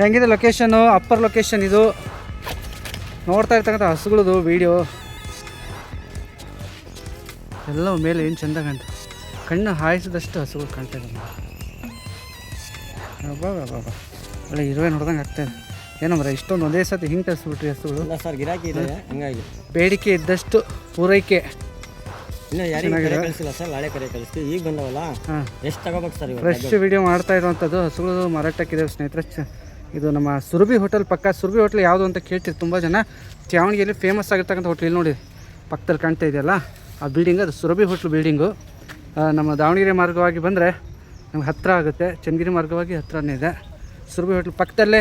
ಹೆಂಗಿದೆ location, upper location ಇದು. ನೋಡ್ತಾ ಇರ್ತಕ್ಕಂಥ ಹಸುಗಳದು ವೀಡಿಯೋ ಎಲ್ಲ ಮೇಲೆ ಏನು ಚೆಂದ ಕಾಣ್ತ, ಕಣ್ಣು ಹಾಯಿಸಿದಷ್ಟು ಹಸುಗಳು ಕಾಣ್ತಾ ಇದೆ. ಬಾಬಾ ಒಳ್ಳೆ ಇರುವೆ ನೋಡ್ದಂಗೆ ಆಗ್ತಾಯಿದೆ. ಏನಂದ್ರೆ ಇಷ್ಟೊಂದು ಒಂದೇ ಸತಿ ಹಿಂಗೆ ತರಿಸ್ಬಿಟ್ರಿ ಹಸುಗಳು? ಸರ್ ಗಿರಾಕಿ ಇದೆ, ಹಂಗಾಗಿ ಬೇಡಿಕೆ ಇದ್ದಷ್ಟು ಪೂರೈಕೆ. ಇನ್ನು ಯಾರಿಗೆ ಕಳಿಸಿಲ್ಲ ಸರ್, ನಾಳೆ ಕರೆ ಕಳಿಸ್ತೀವಿ. ಈಗ ಬಂದವಲ್ಲ, ಎಷ್ಟು ತಗೋಬೇಕು ಸರ್? ಫ್ರೆಶ್ ವಿಡಿಯೋ ಮಾಡ್ತಾ ಇರುವಂಥದ್ದು ಹಸುಗಳು ಮಾರಾಟಕ್ಕಿದೆ ಸ್ನೇಹಿತರೆ. ಇದು ನಮ್ಮ ಸುರಭಿ ಹೋಟೆಲ್ ಪಕ್ಕ. ಸುರಭಿ ಹೋಟ್ಲ್ ಯಾವುದು ಅಂತ ಕೇಳ್ತೀರಿ ತುಂಬ ಜನ. ತ್ಯಾವಣಿಗೆಯಲ್ಲಿ ಫೇಮಸ್ ಆಗಿರ್ತಕ್ಕಂಥ ಹೋಟ್ಲ್ ಇಲ್ಲಿ ನೋಡಿ ಪಕ್ಕದಲ್ಲಿ ಕಾಣ್ತಾ ಇದೆಯಲ್ಲ, ಆ ಬಿಲ್ಡಿಂಗ್ ಅದು ಸುರಭಿ ಹೋಟ್ಲ್ ಬಿಲ್ಡಿಂಗು. ನಮ್ಮ ದಾವಣಗೆರೆ ಮಾರ್ಗವಾಗಿ ಬಂದರೆ ನಮ್ಗೆ ಹತ್ತಿರ ಆಗುತ್ತೆ, ಚನ್ನಗಿರಿ ಮಾರ್ಗವಾಗಿ ಹತ್ತಿರನೇ ಇದೆ. ಸುರಭಿ ಹೋಟ್ಲ್ ಪಕ್ಕದಲ್ಲೇ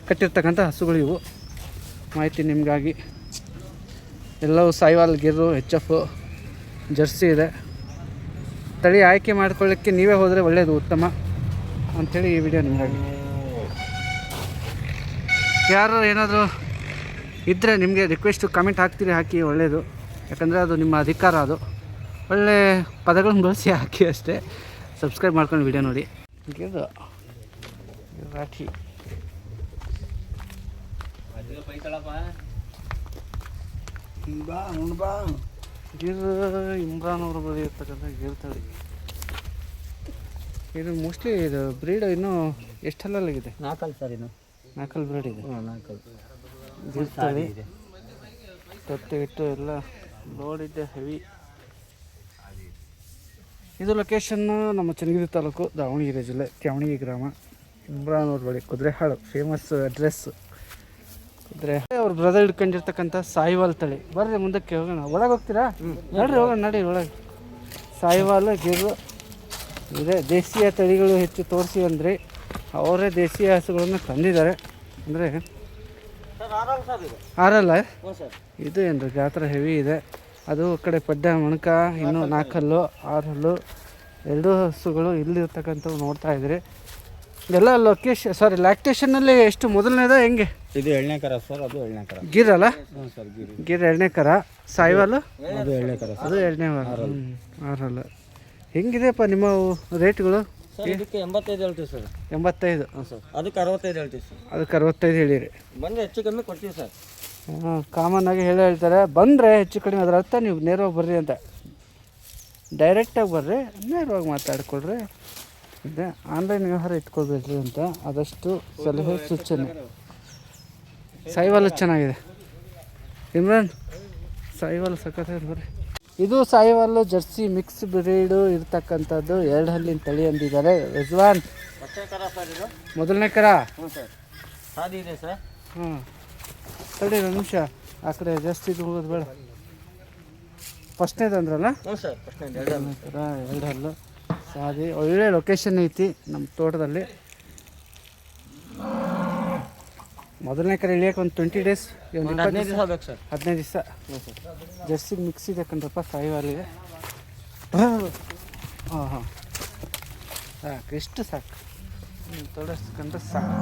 ಕಟ್ಟಿರ್ತಕ್ಕಂಥ ಹಸುಗಳು ಇವು. ಮಾಹಿತಿ ನಿಮಗಾಗಿ. ಎಲ್ಲವೂ ಸಾಯಿವಾಲ್, ಗಿರ್ರು, HF, ಜರ್ಸಿ ಇದೆ. ತಳಿ ಆಯ್ಕೆ ಮಾಡ್ಕೊಳ್ಳಿಕ್ಕೆ ನೀವೇ ಹೋದರೆ ಒಳ್ಳೆಯದು, ಉತ್ತಮ ಅಂಥೇಳಿ ಈ ವಿಡಿಯೋ ನಿಮಗಾಗಿ. ಯಾರು ಏನಾದರೂ ಇದ್ದರೆ ನಿಮಗೆ ರಿಕ್ವೆಸ್ಟು ಕಮೆಂಟ್ ಹಾಕಿ ಒಳ್ಳೆಯದು. ಯಾಕಂದರೆ ಅದು ನಿಮ್ಮ ಅಧಿಕಾರ, ಅದು ಒಳ್ಳೆ ಪದಗಳನ್ನು ಬಳಸಿ ಹಾಕಿ ಅಷ್ಟೇ. ಸಬ್ಸ್ಕ್ರೈಬ್ ಮಾಡ್ಕೊಂಡು ವಿಡಿಯೋ ನೋಡಿ. ಇದು ರಾಠಿ ಗಿರ್ ಇಮ್ರಾನ್ ಅವರು ಬರೆಯಿರ್ತಕ್ಕಂಥ ಗಿರ್ ತಳಿ ಇದು. ಮೋಸ್ಟ್ಲಿ ಇದು ಬ್ರೀಡ್ ಇನ್ನೂ ಎಷ್ಟಲ್ಲಾಗಿದೆ? 4 ಸರ್, ಇನ್ನು 4 ಬ್ರೀಡ್ ಇದೆ. 4 ಗಿರ್ ತಳಿ ತೊತ್ತೆ ಇಟ್ಟು ಎಲ್ಲ ಲೋಡಿದ್ದೆ, ಹೆವಿ. ಇದು ಲೊಕೇಶನ್ನು ನಮ್ಮ ಚನ್ನಗಿರಿ ತಾಲೂಕು, ದಾವಣಗೆರೆ ಜಿಲ್ಲೆ, ತ್ಯಾವಣಿಗೆ ಗ್ರಾಮ, ಇಮ್ರಾನ್ ಅವ್ರ ಬಳಿ, ಕುದುರೆಹಾಳು ಫೇಮಸ್ ಅಡ್ರೆಸ್. ಕುದುರೆ ಅವ್ರ ಬ್ರದರ್ ಹಿಡ್ಕೊಂಡಿರ್ತಕ್ಕಂಥ ಸಾಯಿವಾಲ್ ತಳಿ. ಬರ್ರಿ ಮುಂದಕ್ಕೆ ಹೋಗೋಣ. ಒಳಗೆ ಹೋಗ್ತೀರಾ? ನೋಡ್ರಿ, ಹೋಗೋಣ ನಡಿ ಒಳಗೆ. ಸಾಯಿವಾಲ್, ಗಿರ್ರು ಇದೆ. ದೇಶೀಯ ತಳಿಗಳು ಹೆಚ್ಚು ತೋರಿಸಿ ಅಂದರೆ ಅವರೇ ದೇಶೀಯ ಹಸುಗಳನ್ನು ತಂದಿದ್ದಾರೆ. ಅಂದರೆ ಆರಲ್ಲ ಇದು ಏನ್ರಿ ಗಾತ್ರ ಹೆವಿ ಇದೆ. ಅದು ಕಡೆ ಪಡ್ಡ ಮಣಕ, ಇನ್ನೂ 4 ಹಲ್ಲು 6 ಹಲ್ಲು 2 ಹಸುಗಳು ಇಲ್ಲಿರ್ತಕ್ಕಂಥವು ನೋಡ್ತಾ ಇದ್ರಿ. ಎಲ್ಲ ಲೊಕೇಶನ್ ಲ್ಯಾಕ್ಟೇಷನಲ್ಲಿ ಎಷ್ಟು ಮೊದಲನೇದ ಹೆಂಗೆ? ಇದು 2ನೇ ಕರ ಸರ್, ಅದು 2ನೇ ಕರ. ಗಿರ್ ಅಲ್ಲ? ಸರ್ ಗಿರ್ 2ನೇ ಕರ. ಸಾಯಿವಾಲು ಅದು 2ನೇ ಕರ, ಅದು 2ನೇ 6 ಹಲ್ಲು. ಹೆಂಗಿದೆಯಪ್ಪ ನಿಮ್ಮ ರೇಟ್ಗಳು? ಸರ್ ಇದಕ್ಕೆ 85 ಹೇಳ್ತೀವಿ ಸರ್. 85? ಹಾಂ ಸರ್. ಅದಕ್ಕೆ 65 ಹೇಳ್ತೀವಿ ಸರ್. ಅದಕ್ಕೆ 65 ಹೇಳಿರಿ. ಬಂದರೆ ಹೆಚ್ಚು ಕಮ್ಮಿ ಕೊಡ್ತೀವಿ ಸರ್. ಕಾಮನ್ ಆಗಿ ಹೇಳ್ತಾರೆ, ಬಂದರೆ ಹೆಚ್ಚು ಕಡಿಮೆ. ಅದರ ಅರ್ಥ ನೀವು ನೇರವಾಗಿ ಬರ್ರಿ ಅಂತ. ಡೈರೆಕ್ಟಾಗಿ ಬರ್ರಿ, ನೇರವಾಗಿ ಮಾತಾಡ್ಕೊಳ್ರಿ. ಇದೆ ಆನ್ಲೈನ್ ವ್ಯವಹಾರ ಇಟ್ಕೊಳ್ಬೇಡ್ರಿ ಅಂತ ಆದಷ್ಟು ಸಲಹೆ ಸೂಚನೆ. ಸಾಯಿವಾಲು ಚೆನ್ನಾಗಿದೆ ಇಮ್ರಾನ್, ಸಾಯಿವಾಲು ಸಖತ್ತಾಗಿ ಬರ್ರಿ. ಇದು ಸಾಯಿವಾಲು ಜರ್ಸಿ ಮಿಕ್ಸ್ ಬ್ರೀಡು ಇರ್ತಕ್ಕಂಥದ್ದು. 2 ಹಲ್ಲಿನ ತಳಿ ಅಂದಿದ್ದಾರೆ. ರಿಜ್ವಾನ್ ಮೊದಲನೇ ಕರ. ಹ್ಞೂ ಸರ್, ಸಾದಿ ಇದೆ ಸರ್. ಹಾಂ ತಡಿ 1 ನಿಮಿಷ, ಆ ಕಡೆ ಜಾಸ್ತಿ ಹೋಗೋದು ಬೇಡ. ಫಸ್ಟ್ನೇದು ಅಂದ್ರಲ್ಲ? ಹ್ಞೂ ಸರ್, ಫಸ್ಟ್ನೇದು 2 ಹಲ್ಲು ಸಾದಿ. ಒಳ್ಳೆ ಲೊಕೇಶನ್ ಐತಿ ನಮ್ಮ ತೋಟದಲ್ಲಿ. ಮೊದಲನೇ ಕರೆ ಇಳಿಯೋಕೆ ಒಂದು 20 ಡೇಸ್, 15 ದಿವಸ ಬೇಕು ಸರ್. 15 ದಿವಸ. ಹ್ಞೂ ಸರ್. ಜರ್ಸಿಗೆ ಮಿಕ್ಸ್ ಇದೆ ಕಣ್ರಪ್ಪ ಸಾಯಿವಾಲಿಗೆ. ಹಾಂ ಹಾಂ ಸಾಕು, ಎಷ್ಟು ಸಾಕು, ತೊಡಸ್ಕೊಂಡ್ರೆ ಸಾಕು.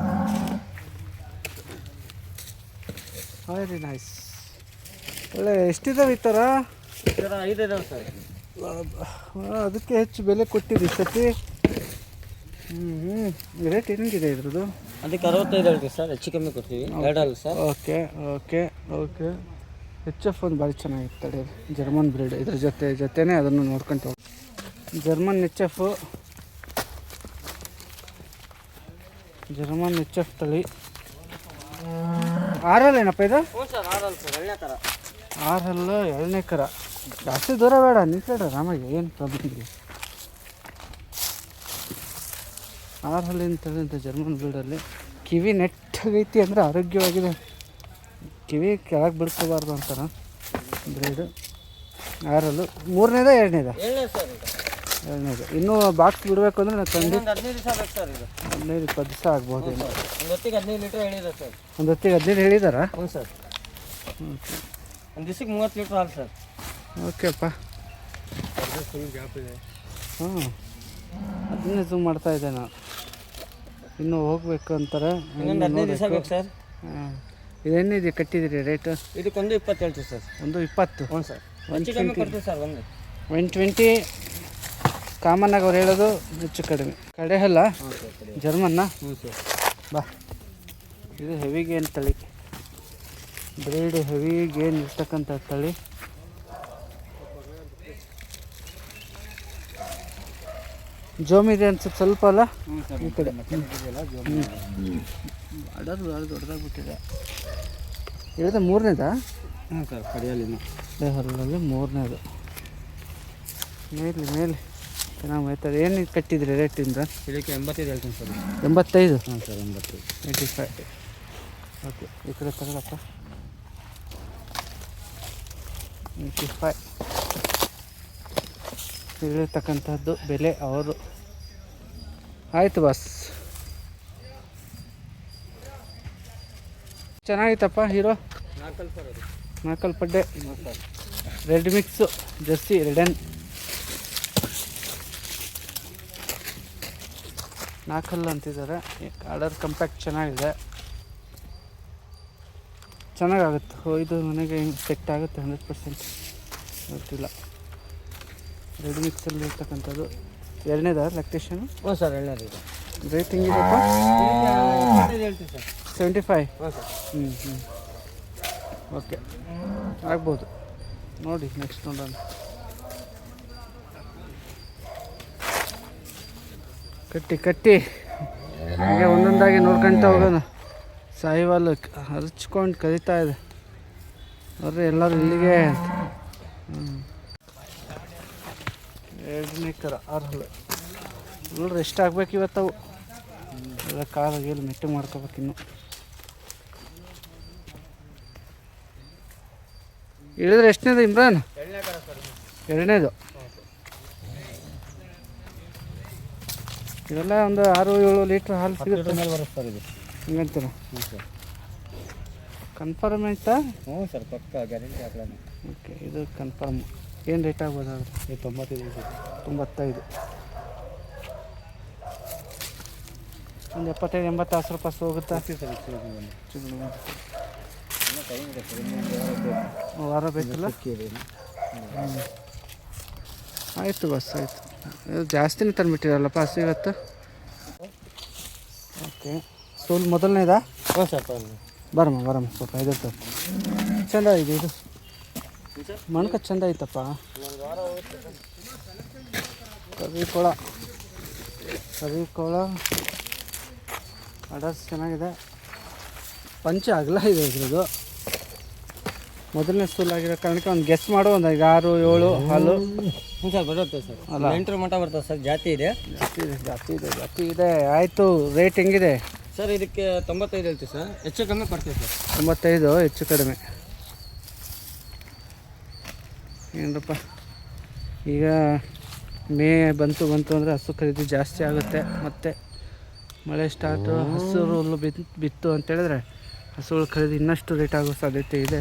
Very nice. ಒಳ್ಳೆ ಎಷ್ಟಿದಾವೆ ಈ ಥರ? 5 ಇದಾವೆ ಸರ್. ಅದಕ್ಕೆ ಹೆಚ್ಚು ಬೆಲೆ ಕೊಟ್ಟಿರಿ ಸತಿ. ರೇಟ್ ಹೆಂಗಿದೆ ಇದ್ರದ್ದು? ಅದಕ್ಕೆ 65 ಹೇಳ್ತೀವಿ ಸರ್, ಹೆಚ್ಚು ಕಮ್ಮಿ ಕೊಡ್ತೀವಿ. 2 ಅಲ್ಲ sir. Okay okay okay. HF ಒಂದು ಭಾರಿ ಚೆನ್ನಾಗಿರ್ತದೆ, ಜರ್ಮನ್ ಬ್ರೀಡ್. ಇದ್ರ ಜೊತೆನೇ ಅದನ್ನು ನೋಡ್ಕೊಂತ ಹೋಗಿ. ಜರ್ಮನ್ HF ತಳಿ. 6 ಹಲ್ಲು ಏನಪ್ಪ ಇದು? ಹ್ಞೂ ಸರ್, 6 ಅಲ್ಲ ಸರ್, 2ನೇ ಕರ. 6 ಹಲ್ಲು 2ನೇ ಕರ. ಜಾಸ್ತಿ ದೂರ ಬೇಡ, ನಿಂತ್ಬೇಡ ರಾಮಾಗಿ, ಏನು ಪ್ರಾಬ್ಲಮ್ ಇದೆ. 6 ಹಲ್ಲಿನ ತಳಿ ಅಂತ ಜರ್ಮನ್ ಬ್ರೀಡಲ್ಲಿ. ಕಿವಿ ನೆಟ್ಟಾಗೈತಿ ಅಂದರೆ ಆರೋಗ್ಯವಾಗಿದೆ. ಕಿವಿ ಕೆಳಗೆ ಬಿಡ್ಕೋಬಾರ್ದು ಅಂತಾರ ಬ್ರೀಡು. 6 ಹಲ್ಲು. 3ನೇದ 2ನೇದ? 2ನೇ ಸರ್. 2ನೇದು. ಇನ್ನೂ ಬಾಕ್ಸ್ ಬಿಡಬೇಕು ಅಂದರೆ ನಾನು ತಂದು 15 ದಿವಸ ಬೇಕು ಸರ್. ಇದು 15-20 ದಿವಸ ಆಗ್ಬೋದು. ಒಂದು ಹೊತ್ತಿಗೆ 15 ಲೀಟ್ರ್ ಹೇಳಿದೆ ಸರ್. ಒಂದು ಹೊತ್ತಿಗೆ 15 ಹೇಳಿದಾರಾ? ಹ್ಞೂ ಸರ್. ಒಂದು ದಿವಸಕ್ಕೆ 30 ಲೀಟ್ರ್ ಹಾಲು ಸರ್. ಓಕೆಪ್ಪ. ಫುಲ್ ಗ್ಯಾಪ್ ಇದೆ. ಹಾಂ, ಅದನ್ನೇ ಝೂಮ್ ಮಾಡ್ತಾಯಿದ್ದೆ ನಾನು. ಇನ್ನೂ ಹೋಗಬೇಕು ಅಂತಾರೆ. ಇನ್ನೊಂದು 15 ದಿವಸ ಬೇಕು ಸರ್. ಹಾಂ, ಇದೇನಿದೆ ಕಟ್ಟಿದ್ದೀರಿ ರೇಟು? ಇದಕ್ಕೊಂದು 20 ಹೇಳ್ತೀವಿ ಸರ್. ಒಂದು 20? ಹ್ಞೂ ಸರ್, ಹೆಚ್ಚು ಕಮ್ಮಿ ಕೊಡ್ತೀವಿ ಸರ್. 120 ಕಾಮನ್ನಾಗಿ ಅವ್ರು ಹೇಳೋದು ಹೆಚ್ಚು ಕಡಿಮೆ. ಕಡೆ ಅಲ್ಲ ಜರ್ಮನ್ನ? ಹ್ಞೂ ಸರ್. ಬಾ ಇದು ಹೆವಿ ಗೇನ್ ತಳಿ, ಬ್ರೀಡ್ ಹೆವಿ ಗೇನ್ ಇರ್ತಕ್ಕಂಥ ತಳಿ. ಜೋಮ್ ಇದೆ ಅನ್ಸುತ್ತೆ ಸ್ವಲ್ಪ ಅಲ್ಲ ಈ ಕಡೆ. ಅಡರು ಭಾಳ ದೊಡ್ಡದಾಗ್ಬಿಟ್ಟಿದೆ. ಹೇಳಿದ ಮೂರನೇದಾ? ಹ್ಞೂ ಸರ್, ಕಡಿಯಲ್ಲಿ ಹಲ್ಲಲ್ಲಿ ಮೂರನೇದು. ಮೇಲೆ ಚೆನ್ನಾಗಿ ಮೇಯ್ತದೆ. ಏನು ಕಟ್ಟಿದ್ರಿ ರೇಟಿಂದ? ಇದಕ್ಕೆ 85 ಹೇಳ್ತೀನಿ ಸರ್. 85? ಹಾಂ ಸರ್, 85. 85. ಓಕೆ, ಈ ಕಡೆ ತಗೊಳಪ್ಪ. 85 ಹೇಳಿರ್ತಕ್ಕಂಥದ್ದು ಬೆಲೆ ಅವರು. ಆಯಿತು ಬಾಸ್. ಚೆನ್ನಾಗಿತ್ತಪ್ಪ ಹೀರೋ. ನಾಲ್ಕಲ್ ಪಡ್ಡೆ, ರೆಡ್ ಮಿಕ್ಸು, ಜರ್ಸಿ ರೆಡನ್. ನಾಲ್ಕಲ್ಲು ಅಂತಿದ್ದಾರೆ. ಆರ್ಡರ್ ಕಂಪ್ಯಾಕ್ಟ್ ಚೆನ್ನಾಗಿದೆ, ಚೆನ್ನಾಗಾಗುತ್ತೆ. ಇದು ಮನೆಗೆ ಸೆಟ್ ಆಗುತ್ತೆ 100%. ಗೊತ್ತಿಲ್ಲ. ರೆಡ್ ಮಿಕ್ಸಲ್ಲಿ ಇರ್ತಕ್ಕಂಥದ್ದು. ಎರಡನೇದ ಲ್ಯಾಕ್ಟೇಷನು? ಹ್ಞೂ ಸರ್, ಎರಡನೇದು ಇದೆ. ರೇಟ್ ಹೆಂಗಿದೆಪ್ಪ? ಹೇಳ್ತೀನಿ ಸರ್. 75? ಹ್ಞೂ ಸರ್. ಹ್ಞೂ ಓಕೆ, ಆಗ್ಬೋದು. ನೋಡಿ ನೆಕ್ಸ್ಟ್ ನೋಡೋಣ. ಕಟ್ಟಿ ಹಾಗೆ ಒಂದೊಂದಾಗಿ ನೋಡ್ಕೊಳ್ತಾ ಹೋಗೋಣ. ಸಾಯಿವಾಲು ಹರ್ಚ್ಕೊಂಡು ಕರಿತಾ ಇದೆ. ಅವ್ರೆ ಎಲ್ಲರೂ ಇಲ್ಲಿಗೆ. ಎರಡನೇ ಕರ 6 ಹಲ್ಲು ನೋಡ್ರಿ. ಎಷ್ಟು ಆಗ್ಬೇಕು ಇವತ್ತವು ಎಲ್ಲ ಕಾಲಾಗಿ ಮೆಟ್ಟಿಗೆ ಮಾಡ್ಕೋಬೇಕು ಇನ್ನು. ಇಳಿದ್ರೆ ಎಷ್ಟನೇದು ಇಮ್ರಾನ್? ಎರಡನೇದು. ಇವೆಲ್ಲ ಒಂದು 6-7 ಲೀಟ್ರ್ ಹಾಲು ಸಿಗುತ್ತೆ ಮೇಲೆ ಬರುತ್ತೆ ಸರ್ ಇದು. ಹಿಂಗಂತೀರ? ಹ್ಞೂ ಸರ್. ಕನ್ಫರ್ಮ್ ಆಯ್ತಾ? ಹ್ಞೂ ಸರ್, ಪಕ್ಕ ಗ್ಯಾರಂಟಿ ಹಾಕ್ಲಾನ. ಓಕೆ, ಇದು ಕನ್ಫರ್ಮ್. ಏನು ರೇಟ್ ಆಗ್ಬೋದಾದ್ರೆ? ಇದು 95 ಸರ್. 95. ಒಂದು 75-80 ರೂಪಾಯಿ ಹೋಗುತ್ತಾ? ಸರ್, ಟೈಮ್ ಇದೆ ಸರ್, ವಾರ ಬೇಕಲ್ಲ? ಹ್ಞೂ. ಆಯಿತು ಬಸ್, ಆಯಿತು. ಜಾಸ್ತಿನೇ ತಂದುಬಿಟ್ಟಿರಲ್ಲಪ್ಪ ಹಸು ಇವತ್ತು. ಓಕೆ, ಸೋಲ್ ಮೊದಲನೇದಾ? ಹ್ಞೂ ಸರ್. ಬರಮ್ಮ ಸ್ವಲ್ಪ ಇದು ಚಂದ ಇದೆ. ಇದು ಮಣ್ಕ ಚಂದ ಐತಪ್ಪ. ಕರಿಕೋಳ ಅಡರ್ಸ್ ಚೆನ್ನಾಗಿದೆ. ಪಂಚ ಅಗಲ ಇದೆ ಇದ್ರದ್ದು. ಮೊದಲನೇ ಸ್ಕೂಲ್ ಆಗಿರೋ ಕಾರಣಕ್ಕೆ ಒಂದು ಗೆಸ್ ಮಾಡೋ ಒಂದು 6-7 ಹಾಲು. ಹ್ಞೂ ಸರ್, ಬರುತ್ತೆ ಸರ್. ಅಲ್ಲ, 8 ಮಟ್ಟ ಬರ್ತದೆ ಸರ್. ಜಾತಿ ಇದೆ. ಜಾತಿ ಇದೆ. ಆಯಿತು. ರೇಟ್ ಹೆಂಗಿದೆ ಸರ್? ಇದಕ್ಕೆ 95 ಹೇಳ್ತೀವಿ ಸರ್. ಹೆಚ್ಚು ಕಮ್ಮಿ ಕೊಡ್ತೀವಿ ಸರ್. 95 ಹೆಚ್ಚು ಕಡಿಮೆ. ಏನಪ್ಪ, ಈಗ ಮೇ ಬಂತು ಅಂದರೆ ಹಸು ಖರೀದಿ ಜಾಸ್ತಿ ಆಗುತ್ತೆ. ಮತ್ತು ಮಳೆ ಸ್ಟಾರ್ಟು, ಹಸಿರು ಹುಲ್ಲು ಬಿತ್ತು ಅಂತೇಳಿದ್ರೆ ಹಸುಗಳು ಖರೀದಿ ಇನ್ನಷ್ಟು ರೇಟ್ ಆಗೋ ಸಾಧ್ಯತೆ ಇದೆ.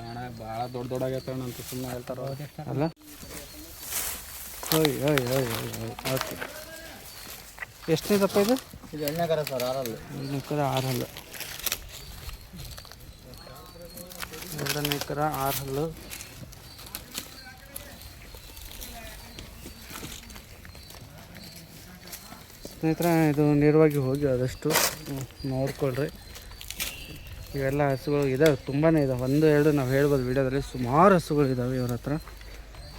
ಹಣ ಭಾಳ ದೊಡ್ಡದಾಗೈತೆ ಅಂತ ಸುಮ್ಮನೆ ಹೇಳ್ತಾರೋ ಅಲ್ಲ? ಓಕೆ, ಎಷ್ಟನೇದಪ್ಪ ಇದು? ಇದು ಎಣ್ಣೆ ಕರ ಸರ್, 6 ಹಲ್ಲು. 6 ಹಲ್ಲು. 2ನೇ ಕರ 6 ಹಲ್ಲು. ಸ್ನೇಹಿತರೆ, ಇದು ನೇರವಾಗಿ ಹೋಗಿ ಆದಷ್ಟು ನೋಡ್ಕೊಳ್ರಿ. ಇವೆಲ್ಲ ಹಸುಗಳು ಇದಾವೆ, ತುಂಬಾ ಇದಾವೆ. 1-2 ನಾವು ಹೇಳ್ಬೋದು ವಿಡಿಯೋದಲ್ಲಿ. ಸುಮಾರು ಹಸುಗಳು ಇದ್ದಾವೆ ಇವ್ರ ಹತ್ರ.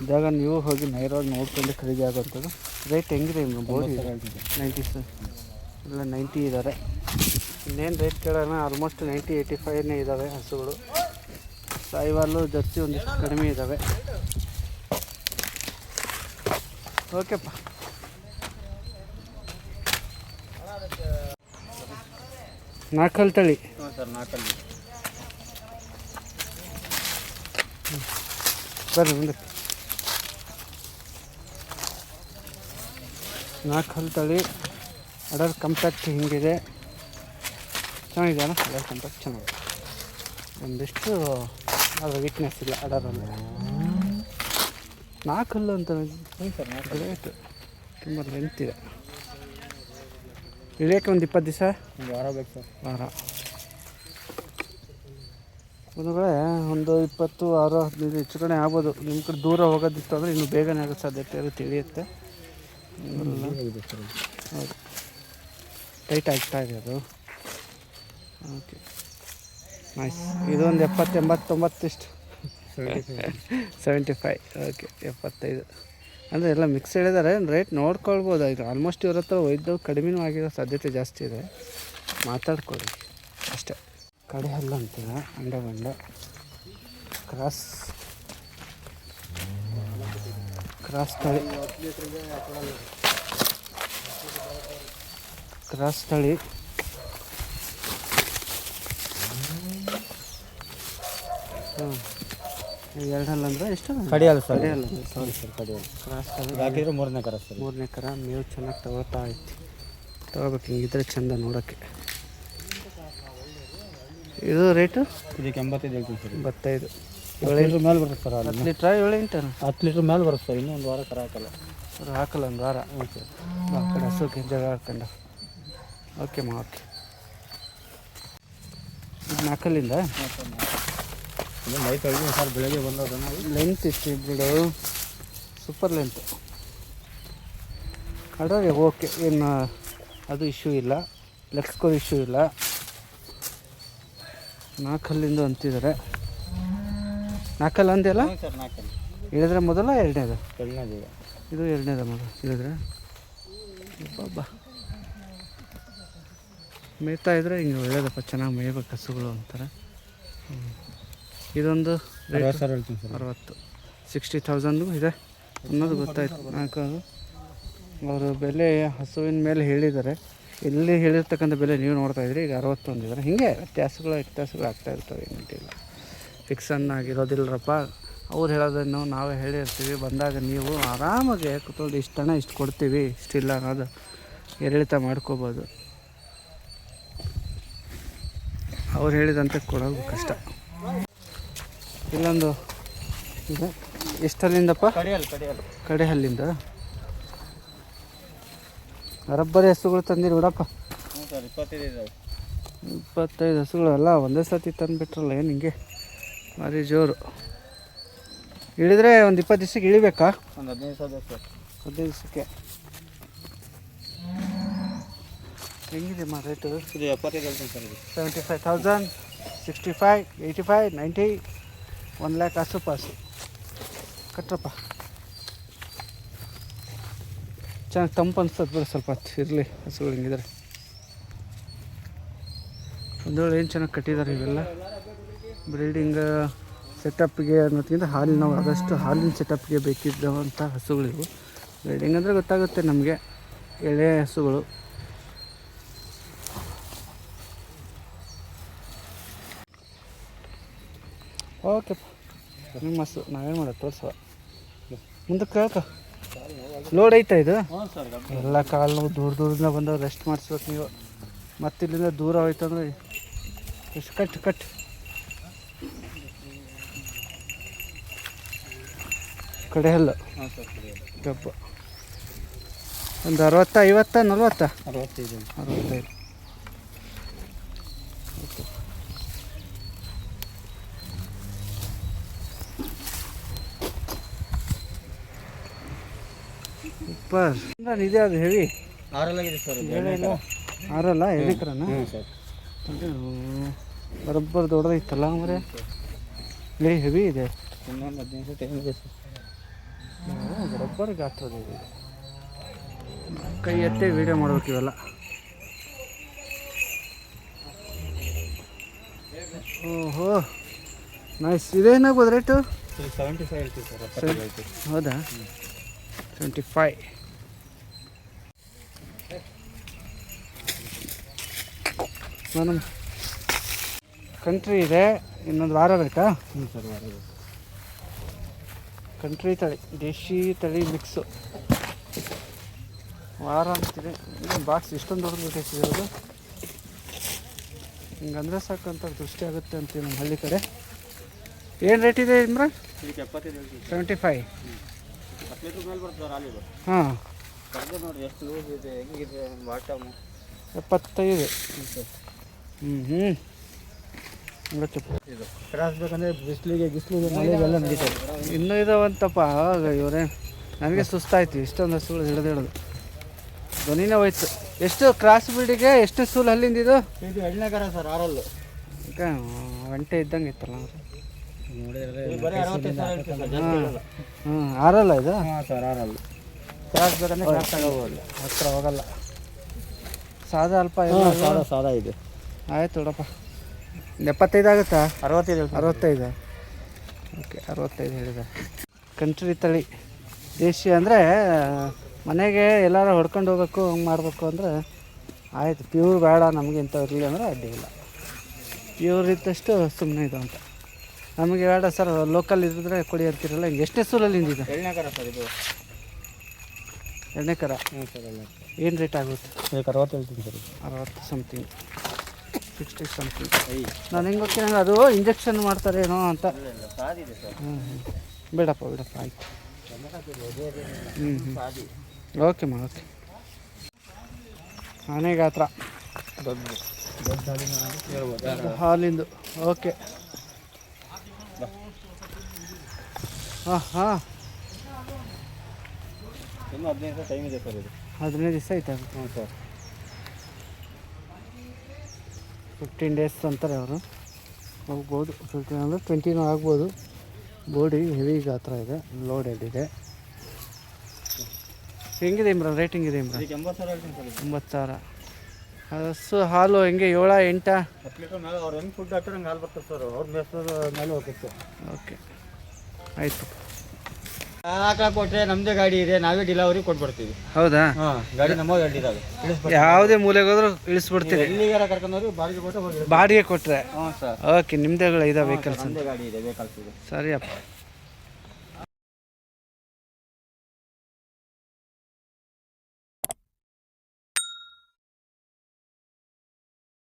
ಇದ್ದಾಗ ನೀವು ಹೋಗಿ ನೇರವಾಗಿ ನೋಡ್ಕೊಂಡು ಖರೀದಿ ಆಗೋವಂಥದ್ದು. ರೇಟ್ ಹೆಂಗಿದೆ ಬೋರ್ಡ್? 90 ಸರ್. ಇಲ್ಲ 90 ಇದ್ದಾರೆ. ಇನ್ನೇನು ರೇಟ್ ಕೇಳೋಣ. ಆಲ್ಮೋಸ್ಟ್ 90-85ನೇ ಇದ್ದಾವೆ ಹಸುಗಳು. ಸಾಯಿವಾಲು, ಜರ್ಸಿ ಒಂದಿಷ್ಟು ಕಡಿಮೆ ಇದ್ದಾವೆ. ಓಕೆಪ್ಪ. ನಾಲ್ಕಲ್ ತಳಿ. ಹ್ಞೂ ಸರ್, 4 ಹಲ್ಲು. ಬರ್ರಿ ಮುಂದೆ. 4 ಹಲ್ಲು ತಳಿ. ಅಡರ್ ಕಂಪ್ಯಾಕ್ಟ್ ಹಿಂಗಿದೆ. ಚೆನ್ನಾಗಿದೆಯಲ್ಲ? ಅಡರ್ ಕಂಪ್ಯಾಕ್ಟ್ ಚೆನ್ನಾಗಿದೆ. ಒಂದಿಷ್ಟು ಅದರ ವೀಕ್ನೆಸ್ ಇಲ್ಲ ಅಡರಲ್ಲಿ. 4 ಹಲ್ಲು ಅಂತ. ಹ್ಞೂ ಸರ್, 4 ರೇಟ್ ತುಂಬ ಲೆಂತ್ ಇದೆ. ಇಳಿಯೋಕ್ಕೆ ಒಂದು 20 ದಿವಸ, ಒಂದು ವಾರ ಬೇಕು ಸರ್. ವಾರ. ಒಂದು ವೇಳೆ ಒಂದು 20-15 ಹೆಚ್ಚು ಕಡೆ ಆಗ್ಬೋದು. ನಿಮ್ಮ ಕಡೆ ದೂರ ಹೋಗೋದಿತ್ತು ಅಂದರೆ ಇನ್ನೂ ಬೇಗನೆ ಆಗೋ ಸಾಧ್ಯತೆ ಇರುತ್ತೆ, ಇಳಿಯುತ್ತೆ. ಹೌದು. ಟೈಟ್ ಆಗ್ತಾ ಇದೆ ಅದು. Okay nice. ಇದೊಂದು 70, 80, 90 ಇಷ್ಟು 75. ಓಕೆ 75 ಅಂದರೆ ಎಲ್ಲ ಮಿಕ್ಸ್ ಹೇಳಿದ್ದಾರೆ. ರೇಟ್ ನೋಡ್ಕೊಳ್ಬೋದು. ಈಗ ಆಲ್ಮೋಸ್ಟ್ ಇವ್ರ ಹತ್ರ ಒಯ್ದು ಕಡಿಮೆನೂ ಆಗಿರೋ ಸಾಧ್ಯತೆ ಜಾಸ್ತಿ ಇದೆ. ಮಾತಾಡ್ಕೊಳ್ಳಿ ಅಷ್ಟೇ. ಕಡೆ ಹಲ್ಲ ಅಂತೀರ ಅಂಡ ಕ್ರಾಸ್ ತಳಿ, ಕ್ರಾಸ್ ತಳಿ. ಎರಡು ಹಲ್ಲ ಅಂದರೆ ಎಷ್ಟು? ಕಡಿಯಲ್ಲ ಸರ್, ಕಡಿಯಲ್ಲ. ಸಾರಿ ಸರ್, ಕಡಿಯಲ್ಲ. ಕ್ರಾಸ್ ತಳಿ ಹಾಕಿದ್ರೆ 3ನೇ ಕರ ಸರ್. 3ನೇ ಕರ. ಮೇವು ಚೆನ್ನಾಗಿ ತಗೋತಾ ಐತಿ. ತಗೋಬೇಕು, ಹಿಂಗಿದ್ರೆ ಚಂದ ನೋಡೋಕ್ಕೆ. ಇದು ರೇಟು ಇದಕ್ಕೆ 85 ಹೇಳ್ತೀನಿ ಸರ್. 85. 7 ಲೀಟ್ರ್ ಮೇಲೆ ಬರುತ್ತೆ ಸರ್. 10 ಲೀಟ್ರಾ 7 ಇಂಟನ? 10 ಲೀಟ್ರ್ ಮೇಲೆ ಬರುತ್ತೆ ಸರ್. ಇನ್ನೂ ಒಂದು ವಾರ ಕರ ಹಾಕಲ್ಲ. ಸರ್ ಹಾಕಲ್ಲ, ಒಂದು ವಾರ. ಓಕೆ, ಆ ಕಡೆ ಹಸುಕ್ಕೆ ಜಾಗ ಹಾಕೊಂಡು. Okay okay. ಇದು 4 ಅಲ್ಲಿಂದ ಲೈಟ್ ಹೋಗಿ ಸರ್, ಬೆಳಗ್ಗೆ ಬಂದದ. ಲೆಂತ್ ಇತ್ತು ಬಿಡು, ಸೂಪರ್ ಲೆಂತ್. ಅಡ್ರೆ ಓಕೆ, ಏನು ಅದು ಇಶ್ಯೂ ಇಲ್ಲ, ಲೆಗ್ಸ್ಕೋ ಇಶ್ಯೂ ಇಲ್ಲ. 4 ಅಲ್ಲಿಂದ ಅಂತಿದ್ದಾರೆ. 4 ಅಲ್ಲ ಅಂದೆಲ್ಲ? ಸರ್ 4 ಇಳಿದ್ರೆ ಮೊದಲ ಎರಡನೇದು? ಎರಡನೇದು. ಇದು ಎರಡನೇದ ಮೊದಲು ಇಳಿದ್ರೆ. ಬಾಬಾ ಮೇಯ್ತಾ ಇದ್ರೆ ಹಿಂಗೆ ಒಳ್ಳೇದಪ್ಪ, ಚೆನ್ನಾಗಿ ಮೇಯ್ಬೇಕು ಹಸುಗಳು ಅಂತಾರೆ. ಇದೊಂದು ರೇಟ್ ಸರ್ ಹೇಳ್ತೀನಿ ಸರ್. 60, 60,000 ಇದೆ ಅನ್ನೋದು ಗೊತ್ತಾಯ್ತು. ಅವರು ಬೆಲೆ ಹಸುವಿನ ಮೇಲೆ ಹೇಳಿದ್ದಾರೆ. ಇಲ್ಲಿ ಹೇಳಿರ್ತಕ್ಕಂಥ ಬೆಲೆ ನೀವು ನೋಡ್ತಾ ಇದ್ರಿ. ಈಗ 60 ಅಂದಿದ್ದಾರೆ. ಹೀಗೆ ವ್ಯತ್ಯಾಸಗಳು ಆಗ್ತಾ ಇರ್ತವೆ, ಏನಿಲ್ಲ. ಫಿಕ್ಸ್ ಆಗಿರೋದಿಲ್ಲರಪ್ಪ. ಅವ್ರು ಹೇಳೋದನ್ನು ನಾವೇ ಹೇಳಿರ್ತೀವಿ. ಬಂದಾಗ ನೀವು ಆರಾಮಾಗಿ ಕೂತ್ಕೊಂಡು ಇಷ್ಟನ್ನ ಇಷ್ಟು ಕೊಡ್ತೀವಿ, ಇಷ್ಟಿಲ್ಲ ಅನ್ನೋದು ಏರಿಳಿತ ಮಾಡ್ಕೋಬೋದು. ಅವ್ರು ಹೇಳಿದಂತೆ ಕೊಡೋದು ಕಷ್ಟ. ಇಲ್ಲೊಂದು ಇದೆ. ಎಷ್ಟಲ್ಲಿಂದಪ್ಪ? ಕಡೆ ಹಲ್ಲಿಂದ. ರಬ್ಬರಿ ಹಸುಗಳು ತಂದಿರಿ ಬಿಡಪ್ಪ. 25 ಹಸುಗಳು ಎಲ್ಲ ಒಂದೇ ಸತಿ ತಂದುಬಿಟ್ರಲ್ಲ, ಏನು ಹಿಂಗೆ ಭಾರಿ ಜೋರು. ಇಳಿದ್ರೆ ಒಂದು 20 ದಿವಸಕ್ಕೆ ಇಳಿಬೇಕಾ? ಒಂದು 15 ದಿವಸಕ್ಕೆ. ಹೆಂಗಿದೆ ಮಾ ರೇಟು? ಇದು 75 ಹೇಳ್ತೀನಿ ಸರ್. ಇದು 75,000, 65, 85, 90, 1 lakh ಆಸುಪಾಸು. ಕಟ್ರಪ್ಪ. ಚೆನ್ನಾಗಿ ತಂಪು ಅನ್ಸ್ತದೆ ಬಿಡು, ಸ್ವಲ್ಪ ಇರಲಿ ಹಸುಗಳು ಹಿಂಗಿದ್ರೆ. ಒಂದೇಳು ಏನು ಚೆನ್ನಾಗಿ ಕಟ್ಟಿದ್ದಾರೆ ಇವೆಲ್ಲ. ಬ್ರೀಡಿಂಗ್ ಸೆಟಪ್ಗೆ ಅನ್ನೋದಕ್ಕಿಂತ ನಾವು ಆದಷ್ಟು ಹಾಲಿನ ಸೆಟಪ್ಗೆ ಬೇಕಿದ್ದಂಥ ಹಸುಗಳಿವು. ಬ್ರೀಡಿಂಗ್ ಅಂದರೆ ಗೊತ್ತಾಗುತ್ತೆ ನಮಗೆ, ಎಳೆ ಹಸುಗಳು. ಓಕೆಪ್ಪ, ನಿಮ್ಮ ಹಸು ನಾವೇನು ಮಾಡೋದು ತೋರಿಸುವ. ಮುಂದಕ್ಕೆ ಕೇಳ್ಕ. ಲೋಡ್ ಐತಾ ಇದು? ಎಲ್ಲ ಕಾಲು ನೋವು ದೂರದಿಂದ ಬಂದವ್ರು ರೆಸ್ಟ್ ಮಾಡಿಸ್ಬೇಕು ನೀವು. ಮತ್ತು ಇಲ್ಲಿಂದ ದೂರ ಹೋಯ್ತು ಅಂದರೆ ಎಷ್ಟು ಕಟ್ ಕಡೆ ಹಲ್ಲು ಕಬ್ಬು. ಒಂದು 60, 50, 40? 65. ಓಕೆ. ಸೂಪರ್. ಇದೆ ಅದು ಹೆವಿ 6 ಆಗಿದೆ ಸರ್. ಹೇಳಿಲ್ಲ 6 ಅಲ್ಲ, ಎದಕ್ರನ? ಸರ್ ಬರೋಬ್ಬರ ದೊಡ್ಡದೈತಲ್ಲ ಮರೆ. ಹೆವಿ ಇದೆ. ಇನ್ನೊಂದು 15 ಟೈಮ್ ಇದೆ ಸರ್. ಬರೋಬ್ಬರ ಗಾತ್ರದ ಇದೆ. ಕೈ ಎತ್ತೇ ವೀಡಿಯೋ ಮಾಡ್ಬೇಕು ಇವೆಲ್ಲ. ಓಹೋ ನೈಸ್. ಇದೇನಾಗ್ಬೋದು ರೇಟು? 75 ಹೇಳ್ತೀವಿ ಸರ್. ಹೌದಾ? 25. ನಾನು ಕಂಟ್ರಿ ಇದೆ. ಇನ್ನೊಂದು ವಾರ ಬೇಕಾ? ಹ್ಞೂ ಸರ್, ವಾರ ಬೇಕು. ಕಂಟ್ರಿ ತಳಿ, ದೇಶಿ ತಳಿ ಮಿಕ್ಸು. ವಾರ ಅಂತಿದೆ. ಬಾಕ್ಸ್ ಇಷ್ಟೊಂದು ದೊಡ್ಡದು ಬೇಕಾಗ್ತಿದೆ. ಹಿಂಗಂದ್ರೆ ಸಾಕಂತ ದೃಷ್ಟಿ ಆಗುತ್ತೆ ಅಂತೀವಿ ನಮ್ಮ ಹಳ್ಳಿ ಕಡೆ. ಏನು ರೇಟ್ ಇದೆ ಇಮ್ರಾನ್? 75. 10 ಲೀಟ್ರ್ ಮೇಲೆ ಬರ್ತದೆ ಹಾಲಿದು. ಹಾಂ, ನೋಡಿ ಎಷ್ಟು ಲೂಸ್ ಇದೆ, ಹೆಂಗಿದೆ ಬಾಟಮು. 75. ಇದು ಕ್ರಾಸ್ ಬೇಕಂದರೆ ಬಿಸಿಲಿಗೆ ಮಳೆಗೆಲ್ಲ ನಡೀತದೆ. ಇನ್ನೂ ಇದಾವಂತಪ್ಪ. ಇವರೇ ನನಗೆ ಸುಸ್ತಾಯ್ತು ಇಷ್ಟೊಂದು ಹಸುಗಳು ಹಿಡಿದು ಧ್ವನಿನೇ ಹೋಯ್ತು. ಎಷ್ಟು ಕ್ರಾಸ್ ಬ್ರೀಡಿಗೆ ಎಷ್ಟು ಸೂಲ್ ಅಲ್ಲಿಂದ ಇದು ಇದು ಎಣ್ಣೆ ಕರ ಸರ್ ಆರಲ್ಲು. ಈಗ ಒಂಟೆ ಇದ್ದಂಗೆ ಇತ್ತಲ್ಲ ಇದು ಬರೀ 65 ಸಾವಿರ ಹೇಳ್ತೀವಿ ಸರ್, ಜಾಸ್ತಿ ಇರಲ್ಲ. ಹ್ಞೂ ಆರಲ್ಲ ಇದು ಹಾಂ ಸರ್ ಆರಲ್ಲು. ಕ್ರಾಸ್ ಬೇಕಂದ್ರೆ ಕ್ರಾಸ್ ತಗೋಬೋದು. ಹತ್ರ ಹೋಗಲ್ಲ. ಸಾದಾ ಅಲ್ಪ ಸಾದಾ ಇದೆ. ಆಯ್ತು ನೋಡಪ್ಪ. 75 ಆಗುತ್ತಾ? 65 65. ಓಕೆ 65 ಹೇಳಿದೆ. ಕಂಟ್ರಿ ತಳಿ ದೇಶಿ ಅಂದರೆ ಮನೆಗೆ ಎಲ್ಲರೂ ಹೊಡ್ಕೊಂಡು ಹೋಗ್ಬೇಕು ಹಂಗೆ ಮಾಡಬೇಕು ಅಂದರೆ ಆಯಿತು. ಪ್ಯೂರ್ ಬೇಡ ನಮಗೆ ಇಂಥ ಇರಲಿ ಅಂದರೆ ಅಡ್ಡಿಲ್ಲ. ಪ್ಯೂರ್ ಇದ್ದಷ್ಟು ಸುಮ್ಮನೆ ಇದು ಅಂತ. ನಮಗೆ ಬೇಡ ಸರ್ ಲೋಕಲ್ ಇದ್ದರೆ ಕೊಡಿ ಅಂತಿರಲ್ಲ. ಹಿಂಗೆ ಎಷ್ಟೇ ಸೂಲಲ್ಲಿ ಹಿಂದಿದೆ? ಎಣ್ಣೆ ಕರ ಸರ್ ಇದು. ಎಣ್ಣೆ ಕರ. ಹ್ಞೂ ಸರ್ ಎಣ್ಣೆ. ಏನು ರೇಟ್ ಆಗುತ್ತೆ? ಇದಕ್ಕೆ 60 ಹೇಳ್ತೀನಿ ಸರ್. 60 something, 60 something. ನಾನು ಹೆಂಗೆ ಹೋಗ್ತೀನಿ ಅಂದರೆ ಅದು ಇಂಜೆಕ್ಷನ್ ಮಾಡ್ತಾರೇನೋ ಅಂತ. ಸಾದಿದೆ ಸರ್. ಬೇಡಪ್ಪ ಆಯಿತು. Okay okay. ಆನೆ ಗಾತ್ರ ದೊಡ್ಡ ಹೇಳ್ಬೋದು. ಹಾಲಿಂದು. ಓಕೆ. ಹಾಂ ಇನ್ನೂ 15 ದಿವಸ ಟೈಮ್ ಇದೆ ಸರ್ ಇದು. 15 ದಿವಸ ಐತೆ ಅದು. ಹ್ಞೂ ಸರ್. 15 ಡೇಸ್ ಅಂತಾರೆ ಅವರು. ಹೋಗ್ಬೋದು 15 ಅಂದರೆ 20 ಆಗ್ಬೋದು. ಬೋಡಿ ಹೆವಿ ಗಾತ್ರ ಇದೆ, ಲೋಡೆಡ್ ಇದೆ. ಹೆಂಗಿದೆ ಇಮ್ರಾನ್? ರೇಟಿಂಗ್ ಇದೆ ಇಮ್ರಾನ್? 80 ಸಾವಿರ ಹೇಳ್ತೀನಿ ಸರ್. 90,000. ಹಸು ಹಾಲು ಹೆಂಗೆ 7 8? 10 ಲೀಟ್ರ್ ಮೇಲೆ ಅವ್ರು ಹೆಂಗೆ ಫುಡ್ ಹಾಕ್ತಾರೆ ಹಂಗೆ ಹಾಲು ಬರ್ತದೆ ಸರ್. ಅವ್ರ ಮೇಸೋದ್ರ ಮೇಲೆ ಹೋಗುತ್ತೆ. ಓಕೆ ಆಯಿತು. ಹಾಕ ಕೊಟ್ಟರೆ ನಮ್ಮದೇ ಗಾಡಿ ಇದೆ, ನಾವೇ ಡಿಲವರಿ ಕೊಟ್ಬಿಡ್ತೀವಿ. ಹೌದಾ? ಹಾಂ ಗಾಡಿ ನಮ್ಮ ಗಾಡಿ ಇದಾವೆ. ಯಾವುದೇ ಮೂಲೆಗೆ ಹೋದ್ರೂ ಇಳಿಸ್ಬಿಡ್ತೀರಿ? ಎಲ್ಲಿಗಾರ ಕರ್ಕೊಂಡವ್ರು ಬಾಡಿಗೆ ಕೊಟ್ಟು ಹೋಗಿ. ಬಾಡಿಗೆ ಕೊಟ್ಟರೆ? ಹ್ಞೂ ಸರ್. ಓಕೆ. ನಿಮ್ಮದೇ ಇದಾವೆ ವೆಹಿಕಲ್ಸ್? ನಮ್ಮದೇ ಗಾಡಿ ಇದೆ, ವೆಹಿಕಲ್ಸ್ ಇದೆ. ಸರಿಯಪ್ಪ.